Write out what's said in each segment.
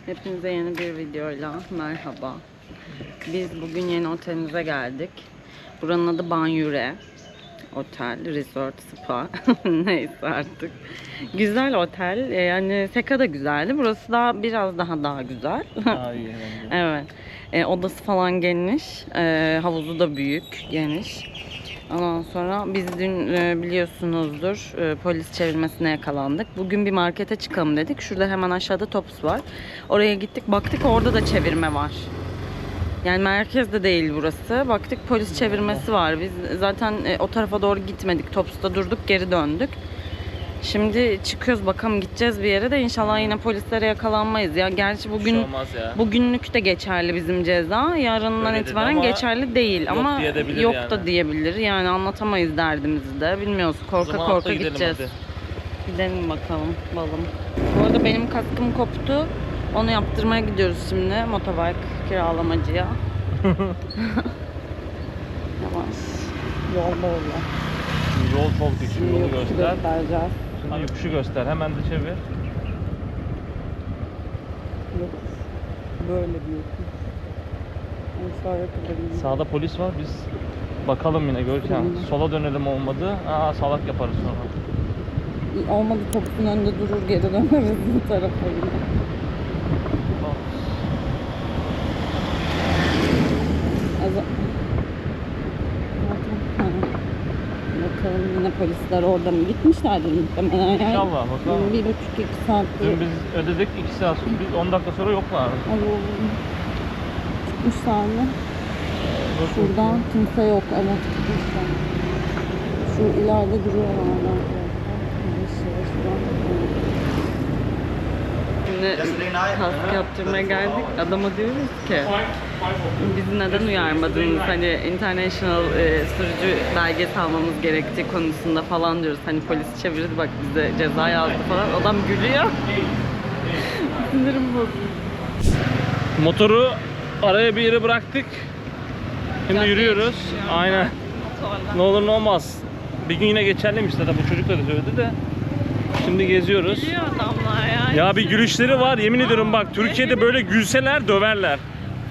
Hepinize yeni bir videoyla merhaba. Biz bugün yeni otelimize geldik. Buranın adı Banyure Otel, Resort, Spa neyse artık. Güzel otel. Yani Seka da güzeldi. Burası da biraz daha güzel. Daha iyi bence. Evet. Odası falan geniş. Havuzu da büyük, geniş. Ondan sonra biz dün biliyorsunuzdur polis çevirmesine yakalandık. Bugün bir markete çıkalım dedik. Şurada hemen aşağıda Tops var. Oraya gittik, baktık orada da çevirme var. Yani merkezde değil burası. Baktık polis çevirmesi var. Biz zaten o tarafa doğru gitmedik. Tops'ta durduk, geri döndük. Şimdi çıkıyoruz, bakalım gideceğiz bir yere de inşallah yine polislere yakalanmayız. Ya gerçi bugün Şey olmaz ya. bugünlük de geçerli bizim ceza. Yarından Öyle dedi itibaren ama geçerli değil ama yok yani. da diyebilir. Yani anlatamayız derdimizi de. Bilmiyoruz. Korka korka gideceğiz. Gidelim bakalım balım. Bu arada benim kaskım koptu. Onu yaptırmaya gidiyoruz şimdi motobike kiralamacıya. Yavaş. Yolda oluyor. Yol çok dik. Yolu göster. Göstereceğiz. Şimdi yokuşu göster. Hemen de çevir. Yokuş. Böyle bir yokuş. Aşağıya kadar gidiyor. Sağda polis var. Biz bakalım yine Görkem. Sola dönelim olmadı. Salak yaparız sonra. Olmadı Tops'un önünde durur, geri döneriz bu tarafa yine. Bakalım yine polisler orada mı? Gitmişlerdir muhtemelen yani. İnşallah bakalım. 1,5-2 saat. Dün biz ödedik 2 saat. Biz 10 dakika sonra yoklar. Çıkmışlar mı? Şuradan kimse yok. Evet, çıkmışlar. Şu ileride duruyorlar. Şimdi kask yaptırmaya geldik. Adama diyoruz ki bizi neden uyarmadınız? Hani international sürücü belgesi almamız gerektiği konusunda falan diyoruz. Hani polis çevirdi bak bize ceza yazdı falan. Adam gülüyor. Sinirim bozuldu. Motoru araya bir yere bıraktık. Şimdi yürüyoruz. Aynen. Ne olur ne olmaz. Bir gün yine geçerliymiş zaten bu çocuk da söyledi de. Şimdi geziyoruz. Gülüyor adamlar ya. Ya bir gülüşleri var yemin ediyorum bak Türkiye'de böyle gülseler döverler.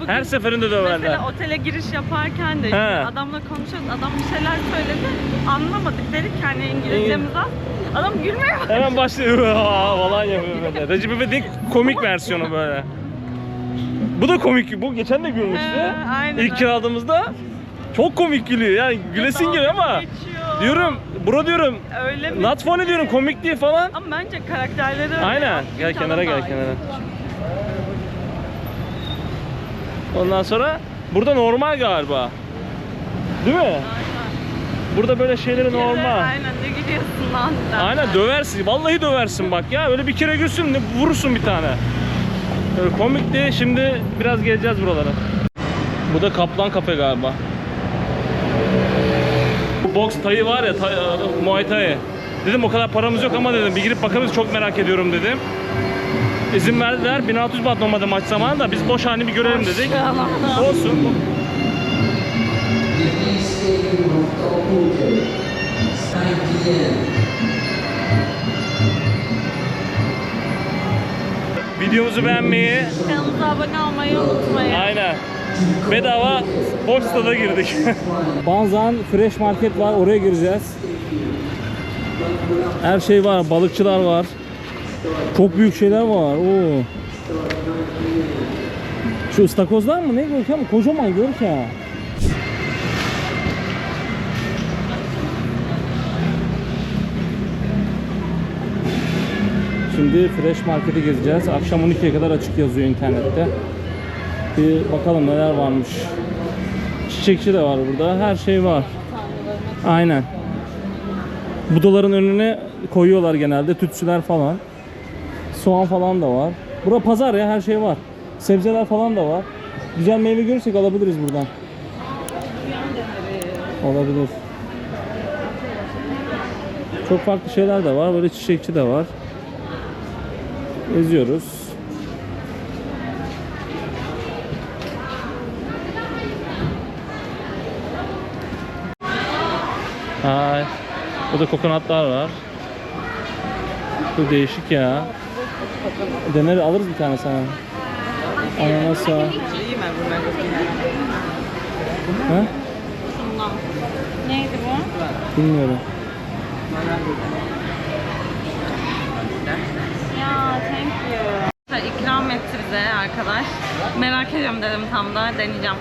Bugün Her seferinde döverler. Mesela otele giriş yaparken de işte adamla konuşuyoruz. Adam bir şeyler söyledi. Anlamadık. Dedik ki hani İngilizcemiz az. Adam gülmeye başladı. Hemen başlıyor falan yapıyor böyle. Recep İvedik'in komik versiyonu böyle. Bu da komik. Bu geçen de gülmüştü. Aynen. İlk kiraladığımızda çok komik gülüyor. Yani gülesin geliyor ama diyorum bro diyorum. Öyle mi? Not funny diyorum komik değil falan. Ama bence karakterleri öyle. Aynen. Gel kenara gel kenara. Ondan sonra burada normal galiba. Değil mi? Aynen. Burada böyle şeyleri normal. Aynen ne gülüyorsun lan sen. Aynen döversin. Vallahi döversin bak ya. Öyle bir kere gülsün vurursun bir tane. Öyle komik değil. Şimdi biraz geleceğiz buralara. Bu da Kaplan Kafe galiba. Bu boks tayı var ya, Muay Thai. Dedim o kadar paramız yok ama dedim bir girip bakarız çok merak ediyorum dedim. İzin verdiler. 1600 baht normalde maç zamanı da biz boş halini bir görelim dedik. Olsun. Videomuzu beğenmeyi, Kanalımıza abone olmayı unutmayın. aynen. Bedava boş stada girdik. Banzan Fresh Market var, oraya gireceğiz. Her şey var, balıkçılar var. Çok büyük şeyler var. Oo. Şu ıstakozlar mı ne Görkem? Kocaman Görkem. Şimdi Fresh Market'e gezeceğiz. Akşam 12'ye kadar açık yazıyor internette. Bir bakalım neler varmış. Çiçekçi de var burada. Her şey var. Aynen. Budaların önüne koyuyorlar genelde. Tütsüler falan. Soğan falan da var. Bura pazar ya, her şey var. Sebzeler falan da var. Güzel meyve görürsek alabiliriz buradan. Olabilir. Çok farklı şeyler de var. Böyle çiçekçi de var. Geziyoruz. Burada kokonatlar var. Bu değişik ya. Dener alırız bir tane sana. Ananas var. Ha? Şundan. Neydi bu? Bilmiyorum. Ya thank you. İkram etti bize arkadaş. Merak ediyorum dedim tam da deneyeceğim.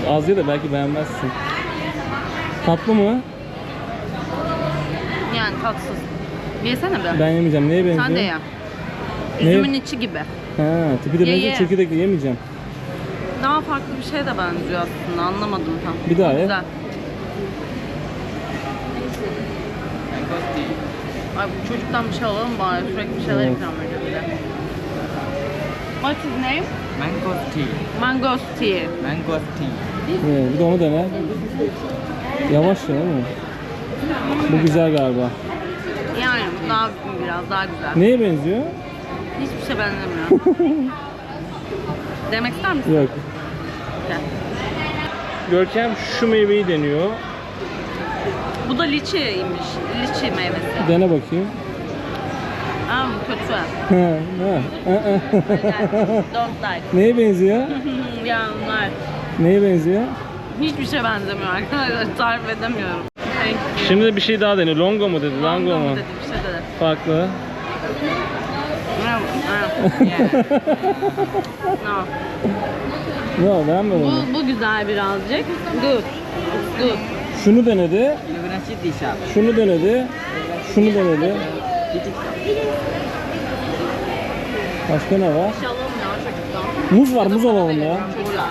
Az ye de belki beğenmezsin. Tatlı mı? Yani tatsız. Yesene bir. Ben yemeyeceğim. Neye benziyor? Sen de ye. Ne? Üzümün içi gibi. Ha, tipi de Ye, benziyor. ye. Çekirdekli yemeyeceğim. Daha farklı bir şeye de benziyor aslında. Anlamadım tam. Bir daha ye. Güzel. Ay bu çocuktan bir şey alalım bari. Sürekli bir şeyler Evet. ikram ediyor bir de. What's his name? Mango tea. Mangoes tea. Mango tea. Bir de onu dene. Yavaş ya değil mi? Bu güzel galiba. Yani daha biraz daha güzel. Neye benziyor? Hiçbir şey benzemiyor. Demek ister misin? Yok. Gel. Görkem şu meyveyi deniyor. Bu da liçiymiş. Liçi meyvesi. Dene bakayım. Aa kötü. Don't like. Neye benziyor? Ya bunlar Neye benziyor? hiçbir şey benzemiyor arkadaşlar. Tarif edemiyorum. Thank you. Şimdi bir şey daha deniyor. Longo mu dedi? Lango mu? dedi bir şey dedi. Farklı. No. Ne beğenmedin mi? Bu güzel birazcık. Good. Good. Şunu denedi. You're gonna sit this up. Şunu denedi. Şunu denedi. Başka ne var? Bir şey alalım ya çocuktan. Muz var. Muz alalım ya. Çocuğa.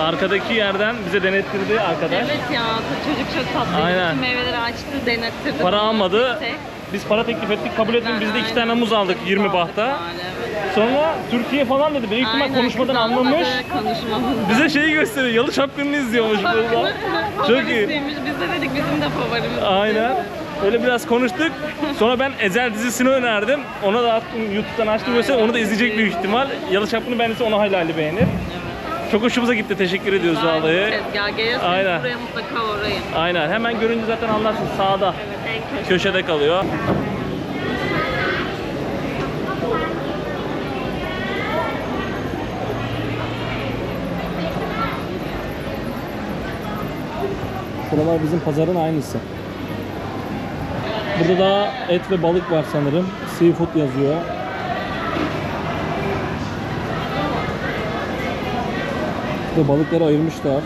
Arkadaki yerden bize denettirdi arkadaş. Evet ya çocuk çok tatlı. Aynen. Bütün meyveleri açtı denettirdi. Para bana. almadı. Tek. Biz para teklif ettik, kabul etmedi. Biz de 2 tane muz aldık 20 bahta. Yani, evet. Sonra Türkiye falan dedi. Büyük ihtimal Aynen, konuşmadan kız anlamış. anladı, konuşmadan. Bize şeyi gösteriyor. Yalı Çapkını'nı izliyormuş burada. Çok iyi. Favorisiymiş. Biz de dedik bizim de favorimiz. Aynen. Öyle biraz konuştuk. Sonra ben Ezel dizisini önerdim. Ona da attım, YouTube'dan açtım mesela. Onu da izleyecek büyük ihtimal. Yalı Çapkını beğenirse onu hayli beğenir. Çok hoşumuza gitti. Teşekkür ediyoruz vallahi. Tezgah gelirseniz Aynen. buraya mutlaka uğrayın. Aynen. Hemen görünce zaten anlarsın. Sağda. Evet en köşe. Köşede kalıyor. Şuralar bizim pazarın aynısı. Burada da et ve balık var sanırım. Seafood yazıyor. Burada balıkları ayırmışlar.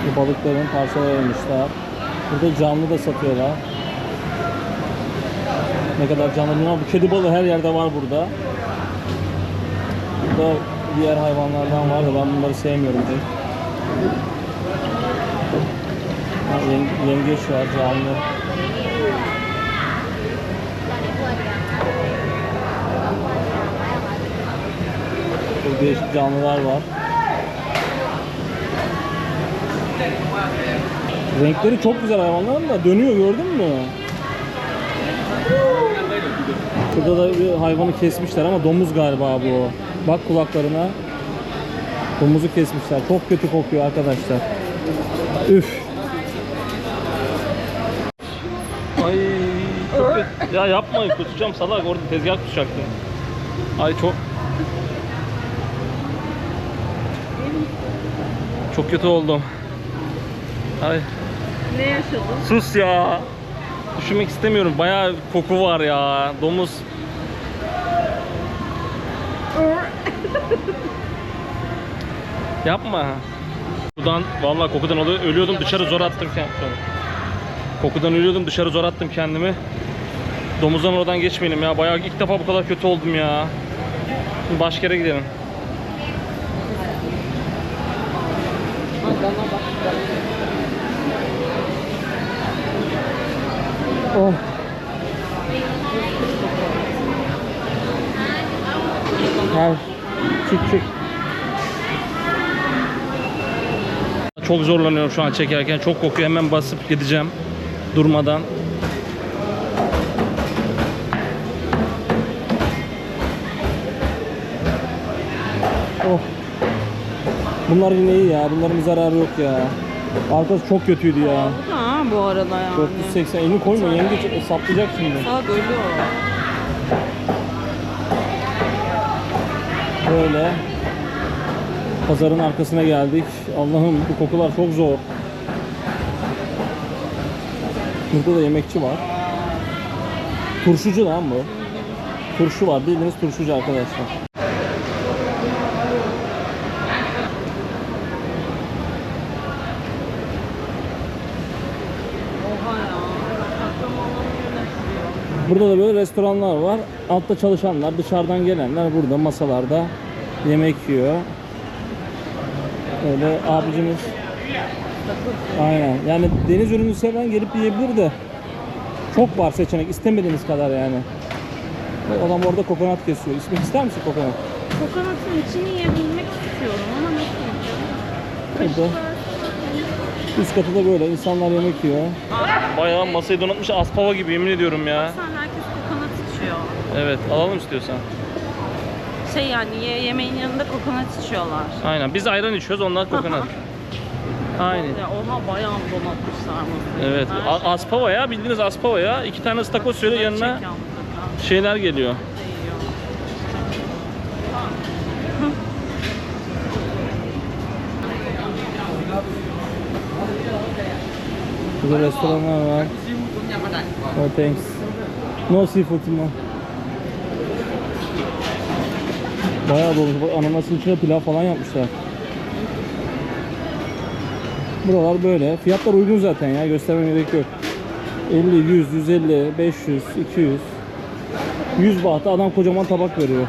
Bu balıkların parçaları ayırmışlar. Burada canlı da satıyorlar. Ne kadar canlı bilmiyorum. Bu kedi balığı her yerde var burada. Burada diğer hayvanlardan var da ben bunları sevmiyorum pek. Yengeç var canlı. Burada değişik canlılar var. Renkleri çok güzel hayvanların da dönüyor, gördün mü? Burada da bir hayvanı kesmişler ama domuz galiba bu. Bak kulaklarına. Domuzu kesmişler. Çok kötü kokuyor arkadaşlar. Üf. Ay çok kötü. Ya yapmayın, kusacağım salak, orada tezgah kusacaktım. Ay çok kötü oldum. Ay Ne yaşadın? sus ya. Düşünmek istemiyorum. Bayağı koku var ya. Domuz. Yapma. Kokudan, vallahi kokudan ölüyordum, dışarı zor attım kendimi. Kokudan ölüyordum, dışarı zor attım kendimi. Domuzdan oradan geçmeyelim ya. Bayağı ilk defa bu kadar kötü oldum ya. Şimdi başka yere gidelim. Oh. Gel. Çık. Çok zorlanıyorum şu an çekerken. Çok kokuyor. Hemen basıp gideceğim. Durmadan. Oh. Bunlar yine iyi ya. Bunların bir zararı yok ya. Arkası çok kötüydü ya. Ha, ha bu arada yani. 480 elini koyma, yengeç saplayacak şimdi. Sağ bölüyor. Böyle pazarın arkasına geldik. Allah'ım bu kokular çok zor. Burada da yemekçi var. Turşucu lan bu. Turşu var. Bildiğiniz turşucu arkadaşlar. Oha ya. Burada da böyle restoranlar var. Altta çalışanlar, dışarıdan gelenler burada masalarda yemek yiyor. Öyle abicimiz. Aynen. Yani deniz ürünü seven gelip yiyebilir de çok var seçenek. İstemediğiniz kadar yani. Adam orada kokonat kesiyor. İsmek ister misin kokonat? Kokonatın içini yiyebilmek istiyorum ama nasıl yiyeceğim? Burada. Üst katı da böyle insanlar yemek yiyor. Bayağı masayı donatmış, Aspava gibi, yemin ediyorum ya. Sen herkes kokonat içiyor. Evet, alalım istiyorsan. Şey yani yemeğin yanında kokonat içiyorlar. Aynen, biz ayran içiyoruz, onlar kokonat. Aynen. Ya ona bayağı donatmışlar masayı. Evet, Her şey Aspava ya, bildiğiniz Aspava ya. 2 tane ıstakoz söyle, yanına çek yalnız. şeyler geliyor. Burada restoranlar var. Oh, thanks. No seafood no. Bayağı dolu. Bak, ananasın içine pilav falan yapmışlar. Buralar böyle. Fiyatlar uygun zaten ya. Göstermeye gerek yok. 50, 100, 150, 500, 200. 100 bahta adam kocaman tabak veriyor.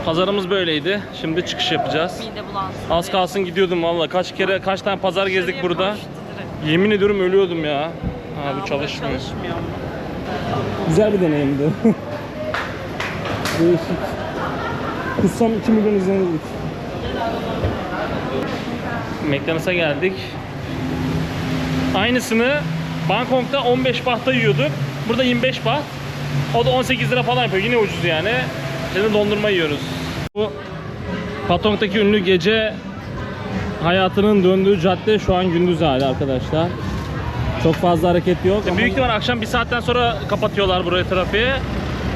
Pazarımız böyleydi. Şimdi çıkış yapacağız. Mide bulantısı. Az kalsın gidiyordum valla. Kaç tane pazar gezdik burada. Yemin ediyorum ölüyordum ya. Abi çalışmıyor. Çalışmıyor. Güzel bir deneyimdi. Değişik. Kutsam 2 milyon izlenirdik. McDonald's'a geldik. Aynısını Bangkok'ta 15 bahta yiyorduk. Burada 25 baht. O da 18 lira falan yapıyor. Yine ucuz yani. Şimdi dondurma yiyoruz. Bu Patong'daki ünlü gece hayatının döndüğü cadde şu an gündüz hali arkadaşlar. Çok fazla hareket yok. Büyük ihtimal akşam bir saatten sonra kapatıyorlar burayı, trafiğe.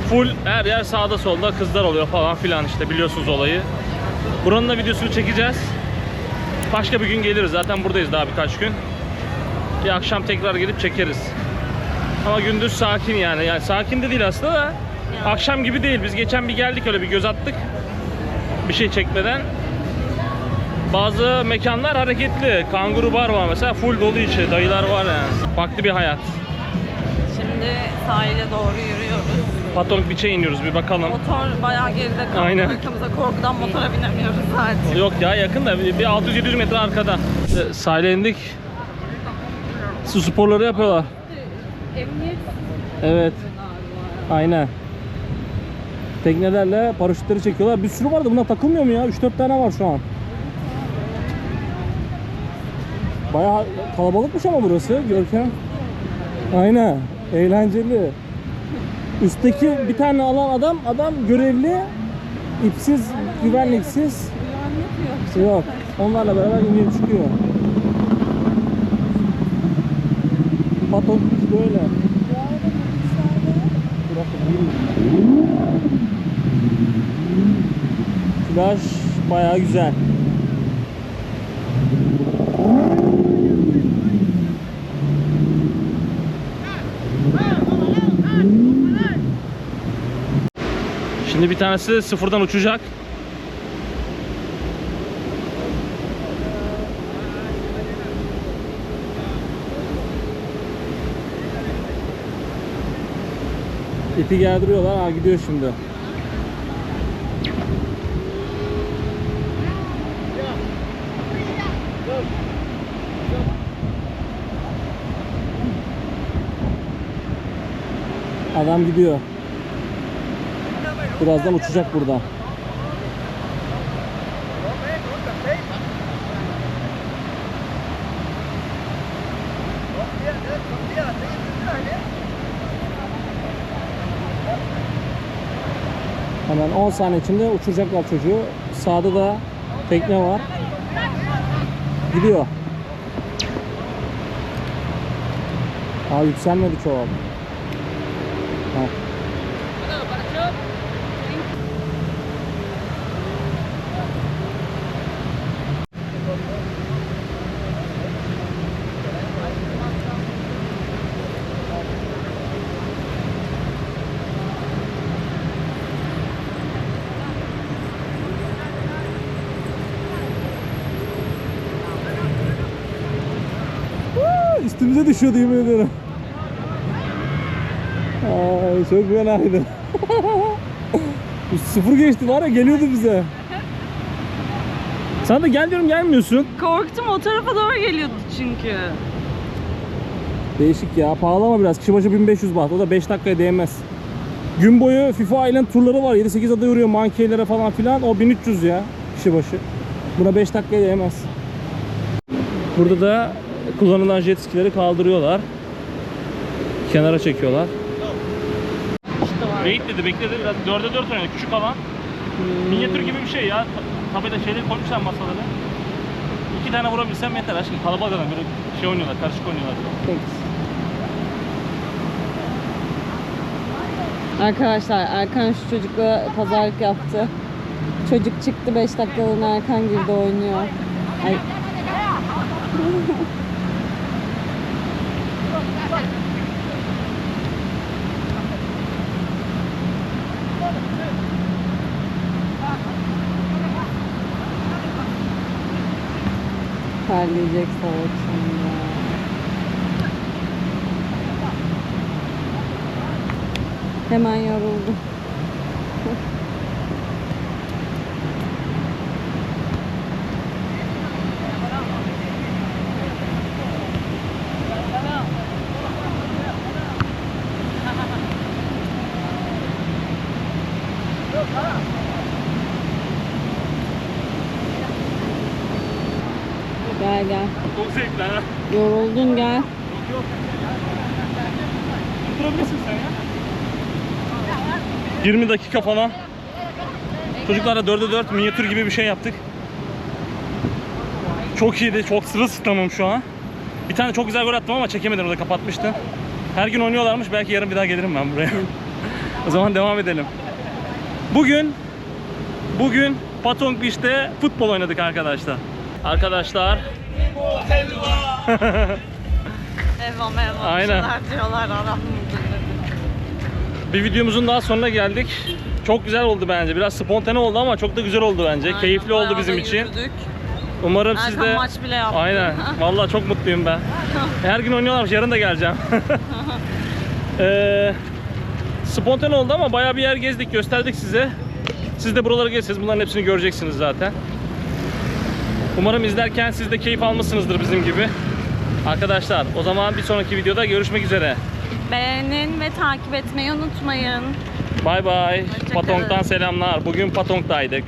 Full her yer sağda solda kızlar oluyor falan filan, işte biliyorsunuz olayı. Buranın da videosunu çekeceğiz. Başka bir gün geliriz. Zaten buradayız daha birkaç gün. Bir akşam tekrar gelip çekeriz. Ama gündüz sakin yani. Yani sakin de değil aslında da. Akşam gibi değil. Biz geçen bir geldik, öyle bir göz attık. Bir şey çekmeden. Bazı mekanlar hareketli. Kanguru bar var mesela, full dolu içi. Dayılar var yani. Farklı bir hayat. Şimdi sahile doğru yürüyoruz. Patong Beach'e iniyoruz, bir bakalım. Motor bayağı geride kaldı. Aynen. Arkamıza korkudan motora binemiyoruz zaten. Yok ya, yakın da bir 600-700 metre arkada. Sahile indik. Su sporları yapıyorlar. Emniyet Evet. Aynen. Teknelerle paraşütleri çekiyorlar. Bir sürü vardı. Buna takılmıyor mu ya? 3-4 tane var şu an. Bayağı kalabalıkmış ama burası Görkem. Aynen. Eğlenceli. Üstteki bir tane alan adam görevli, ipsiz, güvenliksiz. Yok. Onlarla beraber inip çıkıyor. Patong böyle. Plaj bayağı güzel. Şimdi bir tanesi sıfırdan uçacak. İpi gerdiriyorlar. Ha, gidiyor şimdi. Adam gidiyor. Birazdan uçacak buradan. Hemen 10 saniye içinde uçuracaklar çocuğu. Sağda da tekne var. Gidiyor. Aa yükselmedi çoğal. Ha. Üstümüze düşüyordu yemin ederim. Ay çok fenaydı. Sıfır geçti var ya, geliyordu bize. Sen de gel diyorum, gelmiyorsun. Korktum, o tarafa doğru geliyordu çünkü. Değişik ya, pahalı ama biraz. Kişi başı 1500 baht, o da 5 dakikaya değmez. Gün boyu FIFA Island turları var, 7-8 ada yürüyor mankeylere falan filan, o 1300 ya kişi başı. Buna 5 dakikaya değmez. Burada da kullanılan jet skileri kaldırıyorlar. Kenara çekiyorlar. Wait dedi, bekledi biraz. 4'e 4 oynuyor, küçük alan. Minyatür gibi bir şey ya. Tabela şeyleri koymuşlar masaları. 2 tane vurabilsem yeter aşkım. Kalabalık adam böyle şey oynuyorlar, karışık oynuyorlar. Arkadaşlar Erkan şu çocukla pazarlık yaptı. Çocuk çıktı, 5 dakikalığına Erkan girdi oynuyor. Ay. Terleyecek soğuk sonunda. Hemen yoruldu. Gel gel. Çok zevkli ha. Yoruldun gel. Durabilirsin sen ya. 20 dakika falan. Çocuklarla 4'e 4 minyatür gibi bir şey yaptık. Çok iyiydi. Çok sırılsıklamım şu an. Bir tane çok güzel gol attım ama çekemedim, orada kapatmıştım. Her gün oynuyorlarmış. Belki yarın bir daha gelirim ben buraya. O zaman devam edelim. Bugün Patong Beach'te futbol oynadık arkadaşlar. Arkadaşlar. Eyvah Aynen. diyorlar Arap. Bir videomuzun daha sonuna geldik. Çok güzel oldu bence. Biraz spontane oldu ama çok da güzel oldu bence. Aynen, Keyifli oldu bayağı bizim da için. yürüdük. Umarım siz Erkan de... maç bile yaptı. Aynen. Vallahi çok mutluyum ben. Her gün oynuyorlarmış. Yarın da geleceğim. Spontane oldu ama bayağı bir yer gezdik, gösterdik size. Siz de buralara gelirseniz bunların hepsini göreceksiniz zaten. Umarım izlerken siz de keyif almışsınızdır bizim gibi. Arkadaşlar o zaman bir sonraki videoda görüşmek üzere. Beğenin ve takip etmeyi unutmayın. Bay bay. Hoşça kalın. Patong'dan selamlar. Bugün Patong'daydık.